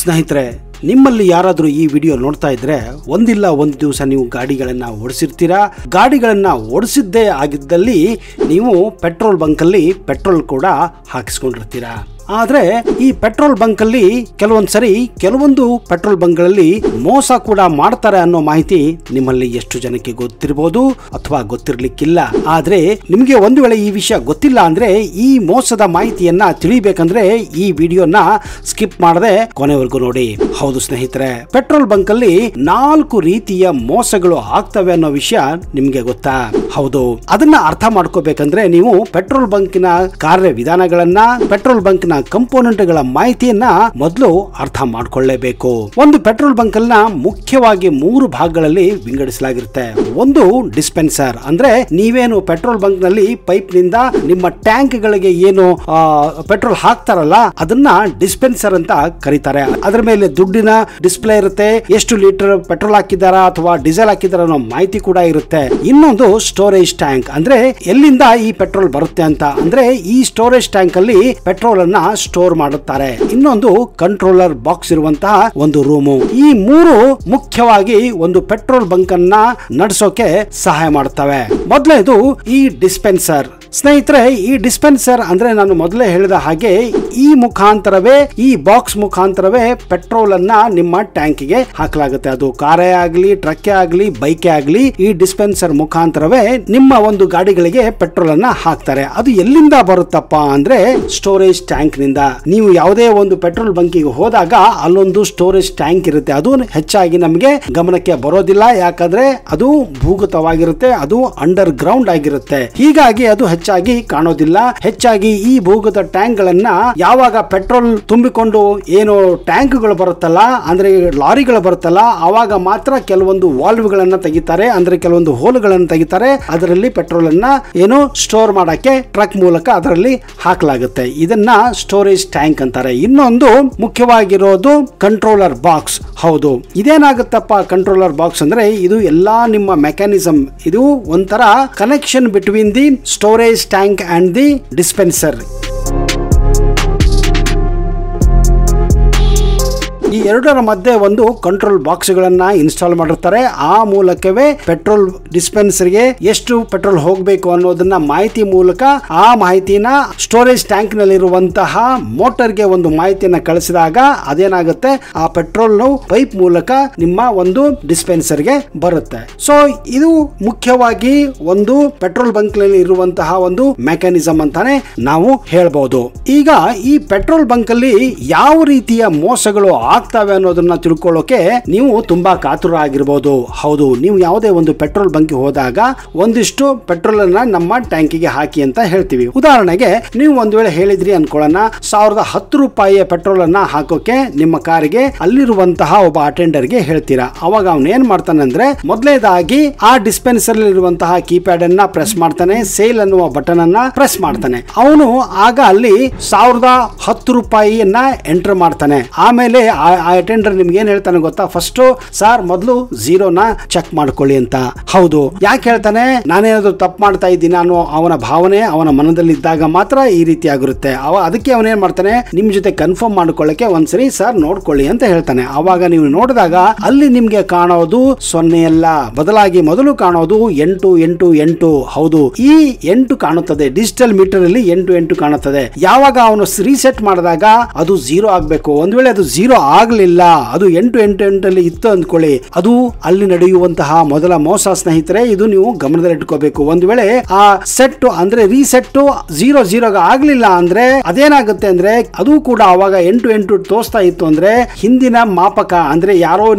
ಸ್ನೇಹಿತರೆ, ನಿಮ್ಮಲ್ಲಿ ಯಾರಾದರೂ ಈ ವಿಡಿಯೋ ನೋಡ್ತಾ ಇದ್ರೆ ಒಂದಿಲ್ಲ ಒಂದು ದಿವಸ ನೀವು ಗಾಡಿಗಳನ್ನ ಓಡಿಸಿರ್ತೀರಾ. ಗಾಡಿಗಳನ್ನ ಓಡಿಸಿದ್ದೇ ಆಗಿದ್ದಲ್ಲಿ ನೀವು ಪೆಟ್ರೋಲ್ ಬಂಕಲ್ಲಿ ಪೆಟ್ರೋಲ್ ಕೂಡ ಹಾಕಿಸ್ಕೊಂಡಿರ್ತೀರಾ. ಆದ್ರೆ ಈ ಪೆಟ್ರೋಲ್ ಬಂಕ್ ಅಲ್ಲಿ ಕೆಲವೊಂದು ಪೆಟ್ರೋಲ್ ಬಂಕ್ಗಳಲ್ಲಿ ಮೋಸ ಕೂಡ ಮಾಡ್ತಾರೆ ಅನ್ನೋ ಮಾಹಿತಿ ನಿಮ್ಮಲ್ಲಿ ಎಷ್ಟು ಜನಕ್ಕೆ ಗೊತ್ತಿರಬಹುದು ಅಥವಾ ಗೊತ್ತಿರ್ಲಿಕ್ಕಿಲ್ಲ. ಆದ್ರೆ ನಿಮ್ಗೆ ಒಂದು ವೇಳೆ ಈ ವಿಷಯ ಗೊತ್ತಿಲ್ಲ ಅಂದ್ರೆ ಈ ಮೋಸದ ಮಾಹಿತಿಯನ್ನ ತಿಳಿಬೇಕಂದ್ರೆ ಈ ವಿಡಿಯೋನ ಸ್ಕಿಪ್ ಮಾಡದೆ ಕೊನೆವರೆಗೂ ನೋಡಿ. ಹೌದು ಸ್ನೇಹಿತರೆ, ಪೆಟ್ರೋಲ್ ಬಂಕ್ ಅಲ್ಲಿ 4 ರೀತಿಯ ಮೋಸಗಳು ಆಗ್ತವೆ ಅನ್ನೋ ವಿಷಯ ನಿಮ್ಗೆ ಗೊತ್ತಾ? ಹೌದು, ಅದನ್ನ ಅರ್ಥ ಮಾಡ್ಕೋಬೇಕಂದ್ರೆ ನೀವು ಪೆಟ್ರೋಲ್ ಬಂಕಿನ ಕಾರ್ಯವಿಧಾನಗಳನ್ನ, ಪೆಟ್ರೋಲ್ ಬಂಕ್ನ ಕಂಪೋನೆಂಟ್ಗಳ ಮಾಹಿತಿಯನ್ನ ಮೊದಲು ಅರ್ಥ ಮಾಡ್ಕೊಳ್ಳೇಬೇಕು. ಒಂದು ಪೆಟ್ರೋಲ್ ಬಂಕ್ ಅನ್ನ ಮುಖ್ಯವಾಗಿ 3 ಭಾಗಗಳಲ್ಲಿ ವಿಂಗಡಿಸಲಾಗಿರುತ್ತೆ. ಒಂದು ಡಿಸ್ಪೆನ್ಸರ್, ಅಂದ್ರೆ ನೀವೇನು ಪೆಟ್ರೋಲ್ ಬಂಕ್ ನಲ್ಲಿ ಪೈಪ್ ನಿಂದ ನಿಮ್ಮ ಟ್ಯಾಂಕ್ ಗಳಿಗೆ ಏನು ಪೆಟ್ರೋಲ್ ಹಾಕ್ತಾರಲ್ಲ ಅದನ್ನ ಡಿಸ್ಪೆನ್ಸರ್ ಅಂತ ಕರೀತಾರೆ. ಅದರ ಮೇಲೆ ದುಡ್ಡಿನ ಡಿಸ್ಪ್ಲೇ ಇರುತ್ತೆ, ಎಷ್ಟು ಲೀಟರ್ ಪೆಟ್ರೋಲ್ ಹಾಕಿದಾರ ಅಥವಾ ಡೀಸೆಲ್ ಹಾಕಿದಾರ ಅನ್ನೋ ಮಾಹಿತಿ ಕೂಡ ಇರುತ್ತೆ. ಇನ್ನೊಂದು ಸ್ಟೋರೇಜ್ ಟ್ಯಾಂಕ್, ಅಂದ್ರೆ ಎಲ್ಲಿಂದ ಈ ಪೆಟ್ರೋಲ್ ಬರುತ್ತೆ ಅಂತ, ಅಂದ್ರೆ ಈ ಸ್ಟೋರೇಜ್ ಟ್ಯಾಂಕ್ ಅಲ್ಲಿ ಪೆಟ್ರೋಲ್ ಅನ್ನ ಸ್ಟೋರ್ ಮಾಡುತ್ತಾರೆ. ಇನ್ನೊಂದು ಕಂಟ್ರೋಲರ್ ಬಾಕ್ಸ್ ಇರುವಂತಹ ಒಂದು ರೂಮು. ಈ 3 ಮುಖ್ಯವಾಗಿ ಒಂದು ಪೆಟ್ರೋಲ್ ಬಂಕ್ ಅನ್ನ ನಡೆಸೋಕೆ ಸಹಾಯ ಮಾಡುತ್ತವೆ. ಮೊದಲನೇದು ಈ ಡಿಸ್ಪೆನ್ಸರ್. ಸ್ನೇಹಿತರೆ, ಈ ಡಿಸ್ಪೆನ್ಸರ್ ಅಂದ್ರೆ ನಾನು ಮೊದಲೇ ಹೇಳಿದ ಹಾಗೆ ಈ ಬಾಕ್ಸ್ ಮುಖಾಂತರವೇ ಪೆಟ್ರೋಲ್ ಅನ್ನ ನಿಮ್ಮ ಟ್ಯಾಂಕಿಗೆ ಹಾಕಲಾಗುತ್ತೆ. ಅದು ಕಾರೇ ಆಗ್ಲಿ, ಟ್ರಕ್ ಆಗ್ಲಿ, ಬೈಕ್ ಆಗ್ಲಿ, ಈ ಡಿಸ್ಪೆನ್ಸರ್ ಮುಖಾಂತರವೇ ನಿಮ್ಮ ಒಂದು ಗಾಡಿಗಳಿಗೆ ಪೆಟ್ರೋಲ್ ಅನ್ನ ಹಾಕ್ತಾರೆ. ಅದು ಎಲ್ಲಿಂದ ಬರುತ್ತಪ್ಪ ಅಂದ್ರೆ ಸ್ಟೋರೇಜ್ ಟ್ಯಾಂಕ್ ನಿಂದ. ನೀವು ಯಾವುದೇ ಒಂದು ಪೆಟ್ರೋಲ್ ಬಂಕಿಗೆ ಹೋದಾಗ ಅಲ್ಲೊಂದು ಸ್ಟೋರೇಜ್ ಟ್ಯಾಂಕ್ ಇರುತ್ತೆ. ಅದು ಹೆಚ್ಚಾಗಿ ನಮಗೆ ಗಮನಕ್ಕೆ ಬರೋದಿಲ್ಲ, ಯಾಕಂದ್ರೆ ಅದು ಭೂಗತವಾಗಿರುತ್ತೆ, ಅದು ಅಂಡರ್ ಗ್ರೌಂಡ್ ಆಗಿರುತ್ತೆ. ಹೀಗಾಗಿ ಅದು ಹೆಚ್ಚಾಗಿ ಕಾಣೋದಿಲ್ಲ. ಹೆಚ್ಚಾಗಿ ಈ ಭೂಗತ ಟ್ಯಾಂಕ್ ಗಳನ್ನ ಯಾವಾಗ ಪೆಟ್ರೋಲ್ ತುಂಬಿಕೊಂಡು ಏನು ಟ್ಯಾಂಕ್ ಗಳು ಬರುತ್ತಲ್ಲ, ಅಂದ್ರೆ ಲಾರಿಗಳು ಬರುತ್ತಲ್ಲ, ಅವಾಗ ಮಾತ್ರ ಕೆಲವೊಂದು ವಾಲ್ವ್ ಗಳನ್ನ ತೆಗಿತಾರೆ, ಅಂದ್ರೆ ಕೆಲವೊಂದು ಹೋಲ್ಗಳನ್ನು ತೆಗಿತಾರೆ. ಅದರಲ್ಲಿ ಪೆಟ್ರೋಲ್ ಅನ್ನ ಏನು ಸ್ಟೋರ್ ಮಾಡಕ್ಕೆ ಟ್ರಕ್ ಮೂಲಕ ಅದರಲ್ಲಿ ಹಾಕಲಾಗುತ್ತೆ. ಇದನ್ನ ಸ್ಟೋರೇಜ್ ಟ್ಯಾಂಕ್ ಅಂತಾರೆ. ಇನ್ನೊಂದು ಮುಖ್ಯವಾಗಿರೋದು ಕಂಟ್ರೋಲರ್ ಬಾಕ್ಸ್. ಹೌದು, ಇದೇನಾಗುತ್ತಪ್ಪ ಕಂಟ್ರೋಲರ್ ಬಾಕ್ಸ್ ಅಂದ್ರೆ ಇದು ಎಲ್ಲಾ ನಿಮ್ಮ ಮೆಕ್ಯಾನಿಸಮ್, ಇದು ಒಂಥರ connection between the storage tank and the dispenser. ಈ ಎರಡರ ಮಧ್ಯೆ ಒಂದು ಕಂಟ್ರೋಲ್ ಬಾಕ್ಸ್ ಗಳನ್ನ ಇನ್ಸ್ಟಾಲ್ ಮಾಡಿರ್ತಾರೆ. ಆ ಮೂಲಕವೇ ಪೆಟ್ರೋಲ್ ಡಿಸ್ಪೆನ್ಸರ್ಗೆ ಎಷ್ಟು ಪೆಟ್ರೋಲ್ ಹೋಗಬೇಕು ಅನ್ನೋದನ್ನ ಮಾಹಿತಿ ಮೂಲಕ ಆ ಮಾಹಿತಿನ ಸ್ಟೋರೇಜ್ ಟ್ಯಾಂಕ್ ನಲ್ಲಿರುವಂತಹ ಮೋಟರ್ಗೆ ಒಂದು ಮಾಹಿತಿಯನ್ನ ಕಳಿಸಿದಾಗ ಅದೇನಾಗುತ್ತೆ, ಆ ಪೆಟ್ರೋಲ್ ಪೈಪ್ ಮೂಲಕ ನಿಮ್ಮ ಒಂದು ಡಿಸ್ಪೆನ್ಸರ್ಗೆ ಬರುತ್ತೆ. ಸೊ ಇದು ಮುಖ್ಯವಾಗಿ ಒಂದು ಪೆಟ್ರೋಲ್ ಬಂಕ್ ನಲ್ಲಿ ಇರುವಂತಹ ಒಂದು ಮೆಕ್ಯಾನಿಸಮ್ ಅಂತಾನೆ ನಾವು ಹೇಳ್ಬಹುದು. ಈಗ ಈ ಪೆಟ್ರೋಲ್ ಬಂಕ್ ಅಲ್ಲಿ ಯಾವ ರೀತಿಯ ಮೋಸಗಳು ಆಗ್ತವೆ ಅನ್ನೋದನ್ನ ತಿಳ್ಕೊಳ್ಳೋಕೆ ನೀವು ತುಂಬಾ ಕಾತುರ ಆಗಿರಬಹುದು. ಹೌದು, ನೀವು ಯಾವುದೇ ಒಂದು ಪೆಟ್ರೋಲ್ ಬಂಕ್ ಹೋದಾಗ ಒಂದಿಷ್ಟು ಪೆಟ್ರೋಲ್ ಅನ್ನ ನಮ್ಮ ಟ್ಯಾಂಕಿಗೆ ಹಾಕಿ ಅಂತ ಹೇಳ್ತೀವಿ. ಉದಾಹರಣೆಗೆ ನೀವು ಒಂದು ವೇಳೆ ಹೇಳಿದ್ರಿ ಅನ್ಕೊಳ್ಳೋಣ, 1010 ರೂಪಾಯಿಯ ಪೆಟ್ರೋಲ್ ಅನ್ನ ಹಾಕೋಕೆ ನಿಮ್ಮ ಕಾರಿಗೆ ಅಲ್ಲಿರುವಂತಹ ಒಬ್ಬ ಅಟೆಂಡರ್ಗೆ ಹೇಳ್ತೀರಾ. ಅವಾಗ ಅವನು ಏನ್ ಮಾಡ್ತಾನೆ ಅಂದ್ರೆ, ಮೊದಲನೇದಾಗಿ ಆ ಡಿಸ್ಪೆನ್ಸರ್ ಇರುವಂತಹ ಕೀಪ್ಯಾಡ್ ಅನ್ನ ಪ್ರೆಸ್ ಮಾಡ್ತಾನೆ, ಸೇಲ್ ಅನ್ನುವ ಬಟನ್ ಅನ್ನ ಪ್ರೆಸ್ ಮಾಡ್ತಾನೆ. ಅವನು ಆಗ ಅಲ್ಲಿ 1010 ರೂಪಾಯಿಯನ್ನ ಎಂಟರ್ ಮಾಡ್ತಾನೆ. ಆಮೇಲೆ ಆ ಅಟೆಂಡರ್ ನಿಮ್ಗೆ ಏನ್ ಹೇಳ್ತಾನೆ ಗೊತ್ತಾ, ಫಸ್ಟ್ ಸರ್ ಮೊದಲು ಝೀರೋನ ಚೆಕ್ ಮಾಡ್ಕೊಳ್ಳಿ ಅಂತ. ಹೌದು, ಯಾಕೆ ಹೇಳ್ತಾನೆ, ನಾನೇನಾದ್ರು ತಪ್ಪು ಮಾಡ್ತಾ ಇದ್ದೀನಿ ಅನ್ನೋ ಅವನ ಭಾವನೆ ಅವನ ಮನದಲ್ಲಿ ಇದ್ದಾಗ ಮಾತ್ರ ಈ ರೀತಿ ಆಗಿರುತ್ತೆ. ಅದಕ್ಕೆ ಅವನೇನ್ ಮಾಡ್ತಾನೆ, ನಿಮ್ ಜೊತೆ ಕನ್ಫರ್ಮ್ ಮಾಡ್ಕೊಳ್ಳಕ್ಕೆ ಒಂದ್ಸರಿ ಸರ್ ನೋಡ್ಕೊಳ್ಳಿ ಅಂತ ಹೇಳ್ತಾನೆ. ಅವಾಗ ನೀವು ನೋಡಿದಾಗ ಅಲ್ಲಿ ನಿಮ್ಗೆ ಕಾಣೋದು 0 ಅಲ್ಲ, ಬದಲಾಗಿ ಮೊದಲು ಕಾಣೋದು 888. ಹೌದು, ಈ 8 ಕಾಣುತ್ತದೆ. ಡಿಜಿಟಲ್ ಮೀಟರ್ ಅಲ್ಲಿ 8 ಕಾಣುತ್ತದೆ. ಯಾವಾಗ ಅವನು ರೀಸೆಟ್ ಮಾಡಿದಾಗ ಅದು 0 ಆಗ್ಬೇಕು. ಒಂದ್ ವೇಳೆ ಅದು 0 ಆಗ್ಲಿಲ್ಲ, ಅದು 888 ಅಲ್ಲಿ ಇತ್ತು ಅಂದ್ಕೊಳ್ಳಿ, ಅದು ಅಲ್ಲಿ ನಡೆಯುವಂತಹ ಮೊದಲ ಮೋಸ ಸ್ನೇಹಿತರೆ. ಇದು ನೀವು ಗಮನದಲ್ಲಿಟ್ಕೋಬೇಕು. ಒಂದು ವೇಳೆ ಆ ಸೆಟ್ ಅಂದ್ರೆ ರೀಸೆಟ್ 00 ಆಗ್ಲಿಲ್ಲ ಅಂದ್ರೆ ಅದೇನಾಗುತ್ತೆ ಅಂದ್ರೆ ಅದು ಕೂಡ ಅವಾಗ 88 ತೋರಿಸ್ತಾ ಇತ್ತು ಅಂದ್ರೆ ಹಿಂದಿನ ಮಾಪಕ, ಅಂದ್ರೆ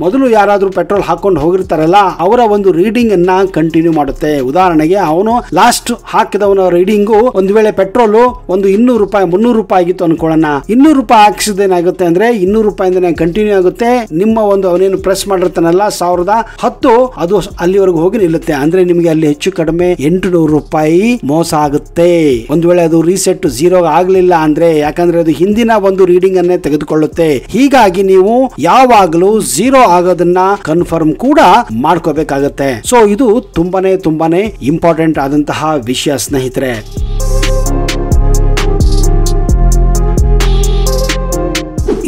ಮೊದಲು ಯಾರಾದ್ರೂ ಪೆಟ್ರೋಲ್ ಹಾಕೊಂಡು ಹೋಗಿರ್ತಾರಲ್ಲ ಅವರ ಒಂದು ರೀಡಿಂಗ್ ಅನ್ನ ಕಂಟಿನ್ಯೂ ಮಾಡುತ್ತೆ. ಉದಾಹರಣೆಗೆ ಅವನು ಲಾಸ್ಟ್ ಹಾಕಿದವನ ರೀಡಿಂಗು ಒಂದು ವೇಳೆ ಪೆಟ್ರೋಲ್ ಒಂದು 200 ರೂಪಾಯಿ 300 ರೂಪಾಯಿ ಆಗಿತ್ತು ಅನ್ಕೊಳ್ಳೋಣ, 200 ರೂಪಾಯಿ ಹಾಕಿಸಿದೇನಾಗುತ್ತೆ ಅಂದ್ರೆ 200 ರೂಪಾಯಿಂದ ಕಂಟಿನ್ಯೂ ಆಗುತ್ತೆ. ನಿಮ್ಮ ಒಂದು ಅವನೇನು ಪ್ರೆಸ್ ಮಾಡಿರ್ತಾನಲ್ಲ 1010 ಅದು ಅಲ್ಲಿವರೆಗೂ ಹೋಗಿ ನಿಲ್ಲುತ್ತೆ. ಅಂದ್ರೆ ನಿಮಗೆ ಅಲ್ಲಿ ಹೆಚ್ಚು ಕಡಿಮೆ 800 ರೂಪಾಯಿ ಮೋಸ ಆಗುತ್ತೆ. ಒಂದು ವೇಳೆ ಅದು ರೀಸೆಟ್ 0 ಆಗ್ಲಿಲ್ಲ ಅಂದ್ರೆ, ಯಾಕಂದ್ರೆ ಅದು ಹಿಂದಿನ ಒಂದು ರೀಡಿಂಗ್ ಅನ್ನೇ ತೆಗೆದುಕೊಳ್ಳುತ್ತೆ. ಹೀಗಾಗಿ ನೀವು ಯಾವಾಗಲೂ 0 ಆಗೋದನ್ನ ಕನ್ಫರ್ಮ್ ಕೂಡ ಮಾಡ್ಕೋಬೇಕಾಗತ್ತೆ. ಸೊ ಇದು ತುಂಬಾನೇ ಇಂಪಾರ್ಟೆಂಟ್ ಆದಂತಹ ವಿಷಯ ಸ್ನೇಹಿತರೆ.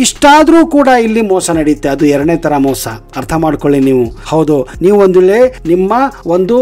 ಇಷ್ಟಾದ್ರೂ ಕೂಡ ಇಲ್ಲಿ ಮೋಸ ನಡೆಯುತ್ತೆ. ಅದು ಎರಡನೇ ತರ ಮೋಸ, ಅರ್ಥ ಮಾಡ್ಕೊಳ್ಳಿ ನೀವು. ಹೌದು, ನೀವು ಒಂದು ವೇಳೆ ನಿಮ್ಮ ಒಂದು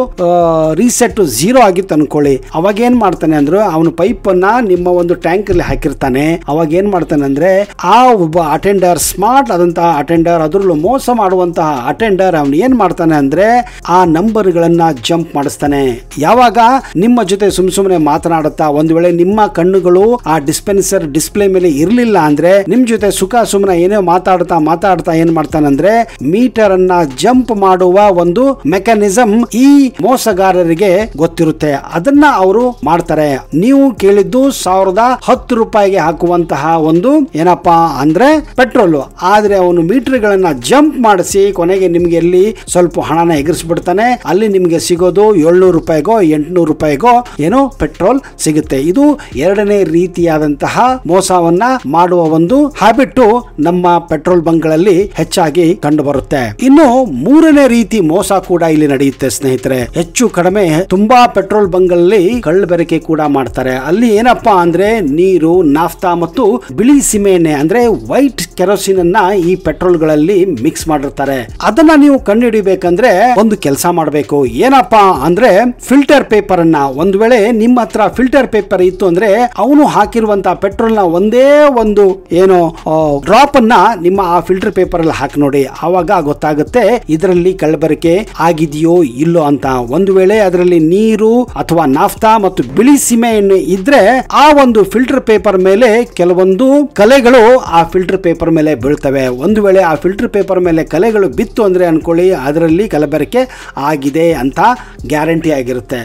ರೀಸೆಟ್ 0 ಆಗಿತ್ತು ಅನ್ಕೊಳ್ಳಿ, ಅವಾಗ ಏನ್ ಮಾಡ್ತಾನೆ ಅಂದ್ರೆ ಅವನು ಪೈಪ್ ಅನ್ನ ನಿಮ್ಮ ಒಂದು ಟ್ಯಾಂಕ್ ಅಲ್ಲಿ ಹಾಕಿರ್ತಾನೆ. ಅವಾಗ ಏನ್ ಮಾಡ್ತಾನೆ ಅಂದ್ರೆ ಆ ಒಬ್ಬ ಅಟೆಂಡರ್, ಸ್ಮಾರ್ಟ್ ಆದಂತಹ ಅಟೆಂಡರ್, ಅದ್ರಲ್ಲೂ ಮೋಸ ಮಾಡುವಂತಹ ಅಟೆಂಡರ್, ಅವನು ಏನ್ ಮಾಡ್ತಾನೆ ಅಂದ್ರೆ ಆ ನಂಬರ್ ಗಳನ್ನ ಜಂಪ್ ಮಾಡಿಸ್ತಾನೆ. ಯಾವಾಗ ನಿಮ್ಮ ಜೊತೆ ಸುಮ್ಮನೆ ಮಾತನಾಡುತ್ತಾ ಒಂದು ವೇಳೆ ನಿಮ್ಮ ಕಣ್ಣುಗಳು ಆ ಡಿಸ್ಪೆನ್ಸರ್ ಡಿಸ್ಪ್ಲೇ ಮೇಲೆ ಇರಲಿಲ್ಲ ಅಂದ್ರೆ ನಿಮ್ ಜೊತೆ ಸುಮ್ಮನೆ ಏನೋ ಮಾತಾಡ್ತಾ ಏನ್ ಮಾಡ್ತಾನಂದ್ರೆ ಮೀಟರ್ ಅನ್ನ ಜಂಪ್ ಮಾಡುವ ಒಂದು ಮೆಕ್ಯಾನಿಸಮ್ ಈ ಮೋಸಗಾರರಿಗೆ ಗೊತ್ತಿರುತ್ತೆ. ಅದನ್ನ ಅವರು ಮಾಡ್ತಾರೆ. ನೀವು ಕೇಳಿದ್ದು 1010 ರೂಪಾಯಿಗೆ ಹಾಕುವಂತಹ ಒಂದು ಏನಪ್ಪಾ ಅಂದ್ರೆ ಪೆಟ್ರೋಲ್, ಆದ್ರೆ ಅವನು ಮೀಟರ್ ಗಳನ್ನ ಜಂಪ್ ಮಾಡಿಸಿ ಕೊನೆಗೆ ನಿಮ್ಗೆ ಎಲ್ಲಿ ಸ್ವಲ್ಪ ಹಣನ ಎಗರಿಸ್ಬಿಡ್ತಾನೆ. ಅಲ್ಲಿ ನಿಮ್ಗೆ ಸಿಗೋದು 700 ರೂಪಾಯಿಗೋ 800 ರೂಪಾಯಿಗೋ ಏನೋ ಪೆಟ್ರೋಲ್ ಸಿಗುತ್ತೆ. ಇದು ಎರಡನೇ ರೀತಿಯಾದಂತಹ ಮೋಸವನ್ನ ಮಾಡುವ ಒಂದು ಹ್ಯಾಬಿಟ್ ನಮ್ಮ ಪೆಟ್ರೋಲ್ ಬಂಕ್ ಗಳಲ್ಲಿ ಹೆಚ್ಚಾಗಿ ಕಂಡು ಬರುತ್ತೆ. ಇನ್ನು ಮೂರನೇ ರೀತಿ ಮೋಸ ಕೂಡ ಇಲ್ಲಿ ನಡೆಯುತ್ತೆ ಸ್ನೇಹಿತರೆ. ಹೆಚ್ಚು ಕಡಿಮೆ ತುಂಬಾ ಪೆಟ್ರೋಲ್ ಬಂಕ್ ಗಳಲ್ಲಿ ಕಳ್ಳಬೆರಕೆ ಕೂಡ ಮಾಡ್ತಾರೆ. ಅಲ್ಲಿ ಏನಪ್ಪಾ ಅಂದ್ರೆ ನೀರು, ನಾಫ್ತಾ ಮತ್ತು ಬಿಳಿ ಸೀಮೆಎಣ್ಣೆ ಅಂದ್ರೆ ವೈಟ್ ಕೆರೋಸಿನ್ ಅನ್ನ ಈ ಪೆಟ್ರೋಲ್ ಗಳಲ್ಲಿ ಮಿಕ್ಸ್ ಮಾಡಿರ್ತಾರೆ. ಅದನ್ನ ನೀವು ಕಂಡುಹಿಡಿಬೇಕಂದ್ರೆ ಒಂದು ಕೆಲಸ ಮಾಡಬೇಕು. ಏನಪ್ಪಾ ಅಂದ್ರೆ ಫಿಲ್ಟರ್ ಪೇಪರ್ ಅನ್ನ, ಒಂದು ವೇಳೆ ನಿಮ್ಮ ಹತ್ರ ಫಿಲ್ಟರ್ ಪೇಪರ್ ಇತ್ತು ಅಂದ್ರೆ ಅವನು ಹಾಕಿರುವಂತಹ ಪೆಟ್ರೋಲ್ ನ ಒಂದೇ ಒಂದು ಏನೋ ಡ್ರಾಪ್ ಅನ್ನ ನಿಮ್ಮ ಆ ಫಿಲ್ಟರ್ ಪೇಪರ್ ಅಲ್ಲಿ ಹಾಕಿ ನೋಡಿ. ಆವಾಗ ಗೊತ್ತಾಗುತ್ತೆ ಇದರಲ್ಲಿ ಕಳ್ಳಬೆರಕೆ ಆಗಿದೆಯೋ ಇಲ್ಲೋ ಅಂತ. ಒಂದು ವೇಳೆ ಅದರಲ್ಲಿ ನೀರು ಅಥವಾ ನಾಫ್ತಾ ಮತ್ತು ಬಿಳಿ ಸೀಮೆ ಎಣ್ಣೆ ಇದ್ರೆ ಆ ಒಂದು ಫಿಲ್ಟರ್ ಪೇಪರ್ ಮೇಲೆ ಕೆಲವೊಂದು ಕಲೆಗಳು ಆ ಫಿಲ್ಟರ್ ಪೇಪರ್ ಮೇಲೆ ಬೀಳ್ತವೆ. ಒಂದು ವೇಳೆ ಆ ಫಿಲ್ಟರ್ ಪೇಪರ್ ಮೇಲೆ ಕಲೆಗಳು ಬಿತ್ತು ಅಂದ್ರೆ ಅನ್ಕೊಳ್ಳಿ ಅದರಲ್ಲಿ ಕಲಬೆರಕೆ ಆಗಿದೆ ಅಂತ ಗ್ಯಾರಂಟಿ ಆಗಿರುತ್ತೆ.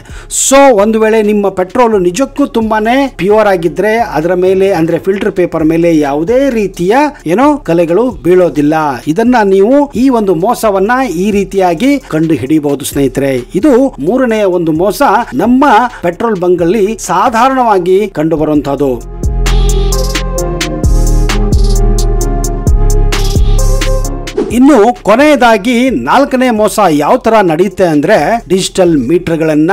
ಸೊ ಒಂದು ವೇಳೆ ನಿಮ್ಮ ಪೆಟ್ರೋಲ್ ನಿಜಕ್ಕೂ ತುಂಬಾನೇ ಪ್ಯೂರ್ ಆಗಿದ್ರೆ ಅದರ ಮೇಲೆ ಅಂದ್ರೆ ಫಿಲ್ಟರ್ ಪೇಪರ್ ಮೇಲೆ ಯಾವುದೇ ರೀತಿಯ ಏನೋ ಕಲೆಗಳು ಬೀಳೋದಿಲ್ಲ. ಇದನ್ನ ನೀವು ಈ ಒಂದು ಮೋಸವನ್ನ ಈ ರೀತಿಯಾಗಿ ಕಂಡು ಹಿಡಿಯಬಹುದು ಸ್ನೇಹಿತರೆ. ಇದು ಮೂರನೆಯ ಒಂದು ಮೋಸ ನಮ್ಮ ಪೆಟ್ರೋಲ್ ಬಂಕ್ ಅಲ್ಲಿ ಸಾಧಾರಣವಾಗಿ ಕಂಡು ಬರುವಂತಹದ್ದು. ಇನ್ನು ಕೊನೆಯದಾಗಿ ನಾಲ್ಕನೇ ಮೋಸ ಯಾವ ತರ ನಡೆಯುತ್ತೆ ಅಂದ್ರೆ ಡಿಜಿಟಲ್ ಮೀಟರ್ ಗಳನ್ನ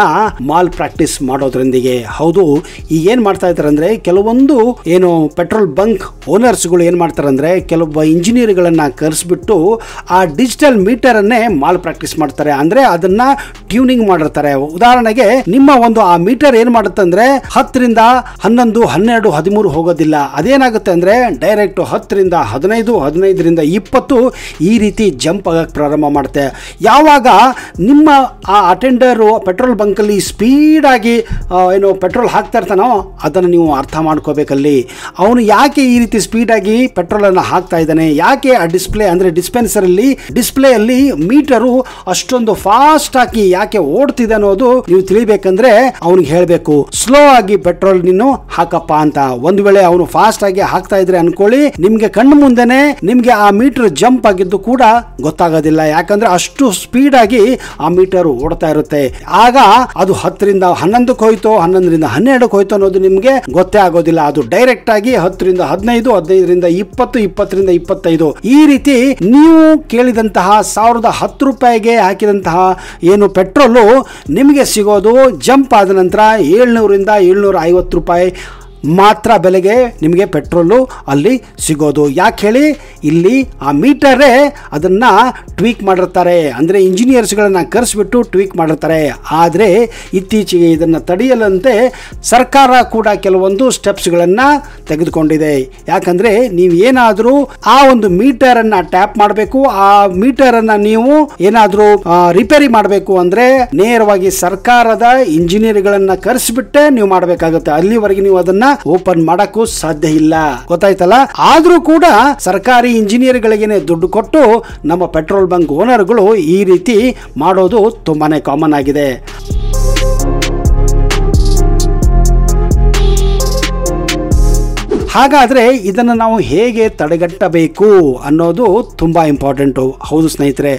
ಮಾಲ್ ಪ್ರಾಕ್ಟೀಸ್ ಮಾಡೋದ್ರೊಂದಿಗೆ. ಹೌದು, ಈಗ ಏನ್ ಮಾಡ್ತಾ ಇದ್ದಾರೆ ಅಂದ್ರೆ ಕೆಲವೊಂದು ಏನು ಪೆಟ್ರೋಲ್ ಬಂಕ್ ಓನರ್ಸ್ ಗಳು ಏನ್ ಮಾಡ್ತಾರೆ ಅಂದ್ರೆ ಕೆಲವೊಬ್ಬ ಇಂಜಿನಿಯರ್ ಗಳನ್ನ ಕರೆಸ್ಬಿಟ್ಟು ಆ ಡಿಜಿಟಲ್ ಮೀಟರ್ ಅನ್ನೇ ಮಾಲ್ ಪ್ರಾಕ್ಟೀಸ್ ಮಾಡ್ತಾರೆ. ಅಂದ್ರೆ ಅದನ್ನ ಟ್ಯೂನಿಂಗ್ ಮಾಡಿರ್ತಾರೆ. ಉದಾಹರಣೆಗೆ ನಿಮ್ಮ ಒಂದು ಆ ಮೀಟರ್ ಏನ್ ಮಾಡುತ್ತೆ ಅಂದ್ರೆ 10 ರಿಂದ 11, 12, 13 ಹೋಗೋದಿಲ್ಲ. ಅದೇನಾಗುತ್ತೆ ಅಂದ್ರೆ ಡೈರೆಕ್ಟ್ 10 ರಿಂದ 15, 15 ರಿಂದ 20 ಈ ರೀತಿ ಜಂಪ್ ಆಗಕ್ಕೆ ಪ್ರಾರಂಭ ಮಾಡುತ್ತೆ. ಯಾವಾಗ ನಿಮ್ಮ ಆ ಅಟೆಂಡರ್ ಪೆಟ್ರೋಲ್ ಬಂಕ್ ಅಲ್ಲಿ ಸ್ಪೀಡ್ ಆಗಿ ಏನು ಪೆಟ್ರೋಲ್ ಹಾಕ್ತಾ ಇರ್ತಾನೋ ಅದನ್ನು ನೀವು ಅರ್ಥ ಮಾಡ್ಕೋಬೇಕಲ್ಲಿ. ಅವನು ಯಾಕೆ ಈ ರೀತಿ ಸ್ಪೀಡ್ ಆಗಿ ಪೆಟ್ರೋಲ್ ಅನ್ನು ಹಾಕ್ತಾ ಇದ್ದಾನೆ, ಯಾಕೆ ಆ ಡಿಸ್ಪ್ಲೇ ಅಂದ್ರೆ ಡಿಸ್ಪೆನ್ಸರ್ ಅಲ್ಲಿ ಡಿಸ್ಪ್ಲೇ ಅಲ್ಲಿ ಮೀಟರು ಅಷ್ಟೊಂದು ಫಾಸ್ಟ್ ಆಗಿ ಯಾಕೆ ಓಡ್ತಿದೆ ಅನ್ನೋದು ನೀವು ತಿಳಿಬೇಕಂದ್ರೆ ಅವನಿಗೆ ಹೇಳಬೇಕು ಸ್ಲೋ ಆಗಿ ಪೆಟ್ರೋಲ್ ನೀನು ಹಾಕಪ್ಪ ಅಂತ. ಒಂದು ವೇಳೆ ಅವನು ಫಾಸ್ಟ್ ಆಗಿ ಹಾಕ್ತಾ ಇದ್ರೆ ಅನ್ಕೊಳ್ಳಿ ನಿಮ್ಗೆ ಕಣ್ಣು ಮುಂದೆನೆ ನಿಮ್ಗೆ ಆ ಮೀಟರ್ ಜಂಪ್ ಆಗಿದ್ದು ಕೂಡ ಗೊತ್ತಾಗೋದಿಲ್ಲ. ಯಾಕಂದ್ರೆ ಅಷ್ಟು ಸ್ಪೀಡ್ ಆಗಿ ಆ ಮೀಟರ್ ಓಡ್ತಾ ಇರುತ್ತೆ. ಆಗ ಅದು 10 ರಿಂದ 11ಕ್ಕೆ ಹೋಯ್ತೋ 11 ರಿಂದ 12ಕ್ಕೆ ಹೋಯ್ತೋ ಅನ್ನೋದು ನಿಮ್ಗೆ ಗೊತ್ತೇ ಆಗೋದಿಲ್ಲ. ಅದು ಡೈರೆಕ್ಟ್ ಆಗಿ 10 ರಿಂದ 15, 15 ರಿಂದ 20, 20 ರಿಂದ 25 ಈ ರೀತಿ ನೀವು ಕೇಳಿದಂತಹ 1010 ರೂಪಾಯಿಗೆ ಹಾಕಿದಂತಹ ಏನು ಪೆಟ್ರೋಲು ನಿಮಗೆ ಸಿಗೋದು ಜಂಪ್ ಆದ ನಂತರ 700 ರಿಂದ 750 ರೂಪಾಯಿ ಮಾತ್ರ ಬೆಲೆಗೆ ನಿಮಗೆ ಪೆಟ್ರೋಲು ಅಲ್ಲಿ ಸಿಗೋದು. ಯಾಕೆ ಹೇಳಿ, ಇಲ್ಲಿ ಆ ಮೀಟರೇ ಅದನ್ನ ಟ್ವೀಕ್ ಮಾಡಿರ್ತಾರೆ. ಅಂದರೆ ಇಂಜಿನಿಯರ್ಸ್ಗಳನ್ನ ಕರೆಸಿಬಿಟ್ಟು ಟ್ವೀಕ್ ಮಾಡಿರ್ತಾರೆ. ಆದರೆ ಇತ್ತೀಚೆಗೆ ಇದನ್ನು ತಡೆಯಲಂತೆ ಸರ್ಕಾರ ಕೂಡ ಕೆಲವೊಂದು ಸ್ಟೆಪ್ಸ್ಗಳನ್ನು ತೆಗೆದುಕೊಂಡಿದೆ. ಯಾಕಂದರೆ ನೀವು ಏನಾದರೂ ಆ ಒಂದು ಮೀಟರನ್ನು ಟ್ಯಾಪ್ ಮಾಡಬೇಕು, ಆ ಮೀಟರನ್ನು ನೀವು ಏನಾದರೂ ರಿಪೇರಿ ಮಾಡಬೇಕು ಅಂದರೆ ನೇರವಾಗಿ ಸರ್ಕಾರದ ಇಂಜಿನಿಯರ್ಗಳನ್ನು ಕರೆಸಿಬಿಟ್ಟೆ ನೀವು ಮಾಡಬೇಕಾಗುತ್ತೆ. ಅಲ್ಲಿವರೆಗೆ ನೀವು ಅದನ್ನ ಓಪನ್ ಮಾಡಕ್ಕೂ ಸಾಧ್ಯ ಇಲ್ಲ. ಗೊತ್ತಾಯ್ತಲ್ಲ. ಆದ್ರೂ ಕೂಡ ಸರ್ಕಾರಿ ಇಂಜಿನಿಯರ್ಗಳಿಗೇನೆ ದುಡ್ಡು ಕೊಟ್ಟು ನಮ್ಮ ಪೆಟ್ರೋಲ್ ಬಂಕ್ ಓನರ್ಗಳು ಈ ರೀತಿ ಮಾಡೋದು ತುಂಬಾನೇ ಕಾಮನ್ ಆಗಿದೆ. ಹಾಗಾದರೆ ಇದನ್ನು ನಾವು ಹೇಗೆ ತಡೆಗಟ್ಟಬೇಕು ಅನ್ನೋದು ತುಂಬ ಇಂಪಾರ್ಟೆಂಟು. ಹೌದು ಸ್ನೇಹಿತರೆ,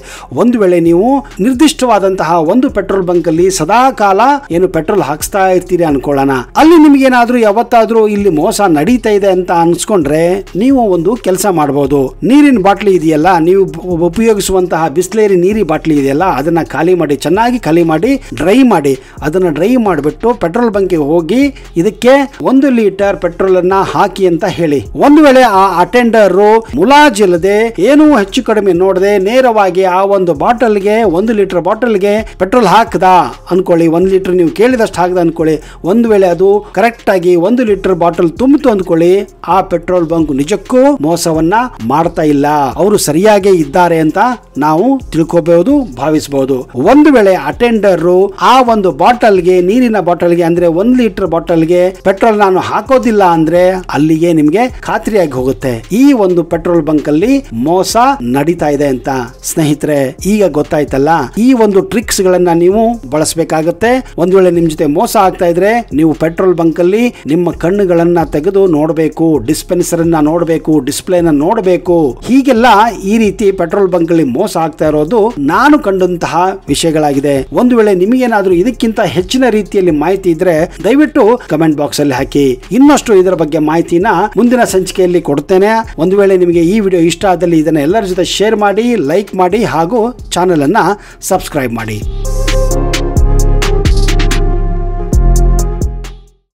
ಒಂದು ವೇಳೆ ನೀವು ನಿರ್ದಿಷ್ಟವಾದಂತಹ ಒಂದು ಪೆಟ್ರೋಲ್ ಬಂಕಲ್ಲಿ ಸದಾ ಕಾಲ ಏನು ಪೆಟ್ರೋಲ್ ಹಾಕ್ಸ್ತಾ ಇರ್ತೀರಿ ಅನ್ಕೊಳ್ಳೋಣ, ಅಲ್ಲಿ ನಿಮಗೇನಾದರೂ ಯಾವತ್ತಾದರೂ ಇಲ್ಲಿ ಮೋಸ ನಡೀತಾ ಇದೆ ಅಂತ ಅನ್ಸ್ಕೊಂಡ್ರೆ ನೀವು ಒಂದು ಕೆಲಸ ಮಾಡ್ಬೋದು. ನೀರಿನ ಬಾಟ್ಲಿ ಇದೆಯಲ್ಲ, ನೀವು ಉಪಯೋಗಿಸುವಂತಹ ಬಿಸ್ಲೇರಿ ನೀರಿ ಬಾಟ್ಲಿ ಇದೆಯಲ್ಲ, ಅದನ್ನು ಖಾಲಿ ಮಾಡಿ, ಚೆನ್ನಾಗಿ ಖಾಲಿ ಮಾಡಿ ಡ್ರೈ ಮಾಡಿ, ಅದನ್ನು ಡ್ರೈ ಮಾಡಿಬಿಟ್ಟು ಪೆಟ್ರೋಲ್ ಬಂಕಿಗೆ ಹೋಗಿ ಇದಕ್ಕೆ 1 ಲೀಟರ್ ಪೆಟ್ರೋಲನ್ನು ಹಾಕಿ ಹಾಕಿ ಅಂತ ಹೇಳಿ. ಒಂದು ವೇಳೆ ಆ ಅಟೆಂಡರ್ ಮುಲಾಜಿಲ್ಲದೆ ಏನೂ ಹೆಚ್ಚು ಕಡಿಮೆ ನೋಡದೆ ನೇರವಾಗಿ ಆ ಒಂದು ಬಾಟಲ್ಗೆ 1 ಲೀಟರ್ ಬಾಟಲ್ಗೆ ಪೆಟ್ರೋಲ್ ಹಾಕದ ಅನ್ಕೊಳ್ಳಿ, 1 ಲೀಟರ್ ನೀವು ಕೇಳಿದಷ್ಟು ಹಾಕದ ಅನ್ಕೊಳ್ಳಿ. ಒಂದು ವೇಳೆ ಅದು ಕರೆಕ್ಟ್ ಆಗಿ 1 ಲೀಟರ್ ಬಾಟಲ್ ತುಂಬಿತು ಅಂದ್ಕೊಳ್ಳಿ, ಆ ಪೆಟ್ರೋಲ್ ಬಂಕ್ ನಿಜಕ್ಕೂ ಮೋಸವನ್ನ ಮಾಡ್ತಾ ಇಲ್ಲ, ಅವರು ಸರಿಯಾಗಿ ಇದ್ದಾರೆ ಅಂತ ನಾವು ತಿಳ್ಕೋಬಹುದು, ಭಾವಿಸಬಹುದು. ಒಂದು ವೇಳೆ ಅಟೆಂಡರ್ ಆ ಒಂದು ಬಾಟಲ್ಗೆ, ನೀರಿನ ಬಾಟಲ್ಗೆ ಅಂದ್ರೆ 1 ಲೀಟರ್ ಬಾಟಲ್ಗೆ ಪೆಟ್ರೋಲ್ ನಾನು ಹಾಕೋದಿಲ್ಲ ಅಂದ್ರೆ ಅಲ್ಲಿಗೆ ನಿಮ್ಗೆ ಖಾತ್ರಿಯಾಗಿ ಹೋಗುತ್ತೆ ಈ ಒಂದು ಪೆಟ್ರೋಲ್ ಬಂಕ್ ಅಲ್ಲಿ ಮೋಸ ನಡೀತಾ ಇದೆ ಅಂತ. ಸ್ನೇಹಿತರೆ, ಈಗ ಗೊತ್ತಾಯ್ತಲ್ಲ, ಈ ಒಂದು ಟ್ರಿಕ್ಸ್ ಗಳನ್ನ ನೀವು ಬಳಸಬೇಕಾಗುತ್ತೆ. ಒಂದು ವೇಳೆ ನಿಮ್ ಜೊತೆ ಮೋಸ ಆಗ್ತಾ ಇದ್ರೆ ನೀವು ಪೆಟ್ರೋಲ್ ಬಂಕ್ ಅಲ್ಲಿ ನಿಮ್ಮ ಕಣ್ಣುಗಳನ್ನ ತೆಗೆದು ನೋಡಬೇಕು, ಡಿಸ್ಪೆನ್ಸರ್ ಅನ್ನ ನೋಡಬೇಕು, ಡಿಸ್ಪ್ಲೇನ ನೋಡಬೇಕು. ಹೀಗೆಲ್ಲ ಈ ರೀತಿ ಪೆಟ್ರೋಲ್ ಬಂಕ್ ಅಲ್ಲಿ ಮೋಸ ಆಗ್ತಾ ಇರೋದು ನಾನು ಕಂಡಂತಹ ವಿಷಯಗಳಾಗಿದೆ. ಒಂದು ವೇಳೆ ನಿಮಗೇನಾದ್ರೂ ಇದಕ್ಕಿಂತ ಹೆಚ್ಚಿನ ರೀತಿಯಲ್ಲಿ ಮಾಹಿತಿ ಇದ್ರೆ ದಯವಿಟ್ಟು ಕಮೆಂಟ್ ಬಾಕ್ಸ್ ಅಲ್ಲಿ ಹಾಕಿ. ಇನ್ನಷ್ಟು ಇದರ ಬಗ್ಗೆ ಮಾಹಿತಿನ ಮುಂದಿನ ಸಂಚಿಕೆಯಲ್ಲಿ ಕೊಡ್ತೇನೆ. ಒಂದು ವೇಳೆ ನಿಮಗೆ ಈ ವಿಡಿಯೋ ಇಷ್ಟ ಆದಲ್ಲಿ ಇದನ್ನ ಎಲ್ಲರ ಜೊತೆ ಶೇರ್ ಮಾಡಿ, ಲೈಕ್ ಮಾಡಿ ಹಾಗೂ ಚಾನೆಲ್ ಅನ್ನ ಸಬ್ಸ್ಕ್ರೈಬ್ ಮಾಡಿ.